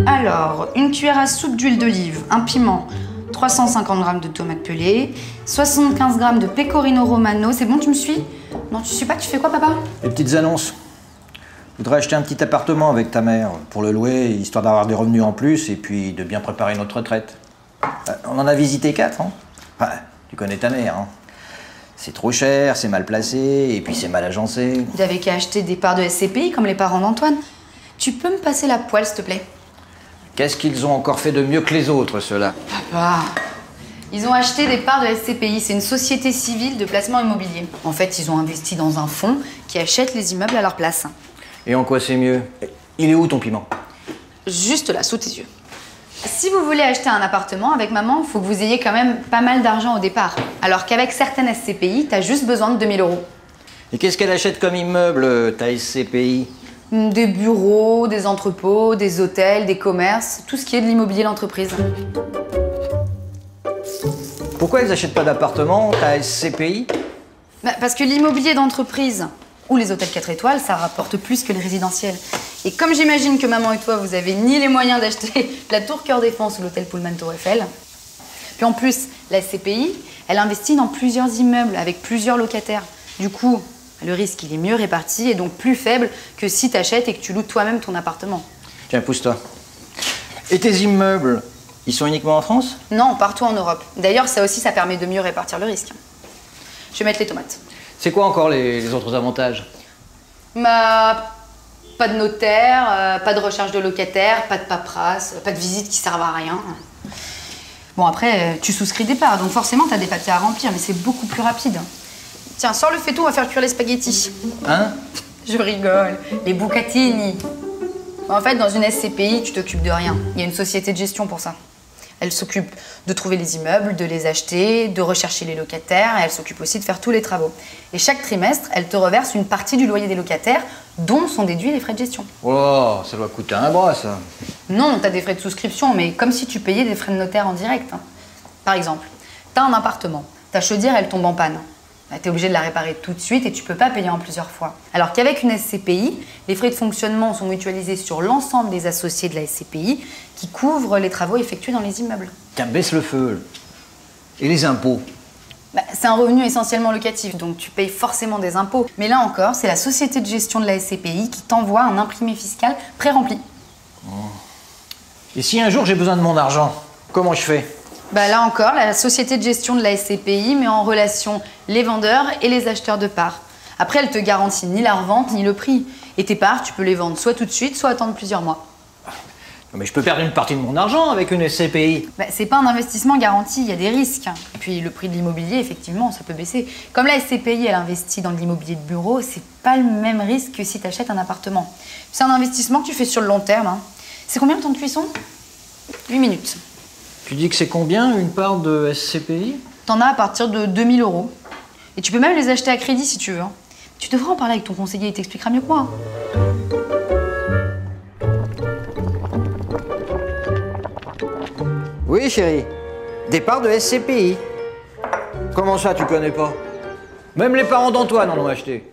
Alors, une cuillère à soupe d'huile d'olive, un piment, 350 g de tomates pelées, 75 g de pecorino romano. C'est bon, tu me suis? Non, tu suis pas, tu fais quoi, papa? Les petites annonces. Je voudrais acheter un petit appartement avec ta mère pour le louer, histoire d'avoir des revenus en plus et puis de bien préparer notre retraite. On en a visité 4, hein? Enfin, tu connais ta mère, hein? C'est trop cher, c'est mal placé et puis c'est mal agencé. Vous n'avez qu'à acheter des parts de SCPI comme les parents d'Antoine. Tu peux me passer la poêle, s'il te plaît? Qu'est-ce qu'ils ont encore fait de mieux que les autres, ceux-là? Papa, ils ont acheté des parts de SCPI. C'est une société civile de placement immobilier. En fait, ils ont investi dans un fonds qui achète les immeubles à leur place. Et en quoi c'est mieux? Il est où ton piment? Juste là, sous tes yeux. Si vous voulez acheter un appartement avec maman, il faut que vous ayez quand même pas mal d'argent au départ. Alors qu'avec certaines SCPI, t'as juste besoin de 2000 €. Et qu'est-ce qu'elle achète comme immeuble, ta SCPI? Des bureaux, des entrepôts, des hôtels, des commerces, tout ce qui est de l'immobilier d'entreprise. Pourquoi ils n'achètent pas d'appartement, ta SCPI? Parce que l'immobilier d'entreprise ou les hôtels 4 étoiles, ça rapporte plus que le résidentiel. Et comme j'imagine que maman et toi, vous avez ni les moyens d'acheter la Tour Cœur Défense ou l'hôtel Pullman Tour Eiffel, puis en plus, la SCPI, elle investit dans plusieurs immeubles avec plusieurs locataires. Du coup, le risque, il est mieux réparti et donc plus faible que si tu achètes et que tu loues toi-même ton appartement. Tiens, pousse-toi. Et tes immeubles, ils sont uniquement en France? Non, partout en Europe. D'ailleurs, ça aussi, ça permet de mieux répartir le risque. Je vais mettre les tomates. C'est quoi encore les autres avantages? Pas de notaire, pas de recherche de locataire, pas de paperasse, pas de visite qui servent à rien. Bon, après, tu souscris des parts, donc forcément, t'as des papiers à remplir, mais c'est beaucoup plus rapide. Tiens, sors le faitout, on va faire cuire les spaghettis. Hein? Je rigole. Les bucatini. En fait, dans une SCPI, tu t'occupes de rien. Il y a une société de gestion pour ça. Elle s'occupe de trouver les immeubles, de les acheter, de rechercher les locataires, et elle s'occupe aussi de faire tous les travaux. Et chaque trimestre, elle te reverse une partie du loyer des locataires, dont sont déduits les frais de gestion. Oh, ça doit coûter un bras, ça. Non, t'as des frais de souscription, mais comme si tu payais des frais de notaire en direct. Par exemple, t'as un appartement, ta chaudière, elle tombe en panne. T'es obligé de la réparer tout de suite et tu peux pas payer en plusieurs fois. Alors qu'avec une SCPI, les frais de fonctionnement sont mutualisés sur l'ensemble des associés de la SCPI qui couvrent les travaux effectués dans les immeubles. Tiens, baisse le feu. Et les impôts? C'est un revenu essentiellement locatif, donc tu payes forcément des impôts. Mais là encore, c'est la société de gestion de la SCPI qui t'envoie un imprimé fiscal pré-rempli. Et si un jour j'ai besoin de mon argent, comment je fais? Là encore, la société de gestion de la SCPI met en relation les vendeurs et les acheteurs de parts. Après, elle te garantit ni la revente ni le prix. Et tes parts, tu peux les vendre soit tout de suite, soit attendre plusieurs mois. Mais je peux perdre une partie de mon argent avec une SCPI. C'est pas un investissement garanti, il y a des risques. Et puis le prix de l'immobilier, effectivement, ça peut baisser. Comme la SCPI, elle investit dans de l'immobilier de bureau, c'est pas le même risque que si tu achètes un appartement. C'est un investissement que tu fais sur le long terme. Hein. C'est combien le temps de cuisson? 8 minutes. Tu dis que c'est combien une part de SCPI? T'en as à partir de 2000 €. Et tu peux même les acheter à crédit si tu veux. Hein. Tu devrais en parler avec ton conseiller, il t'expliquera mieux que moi. Oui, chérie. Des parts de SCPI. Comment ça, tu connais pas? Même les parents d'Antoine en ont acheté.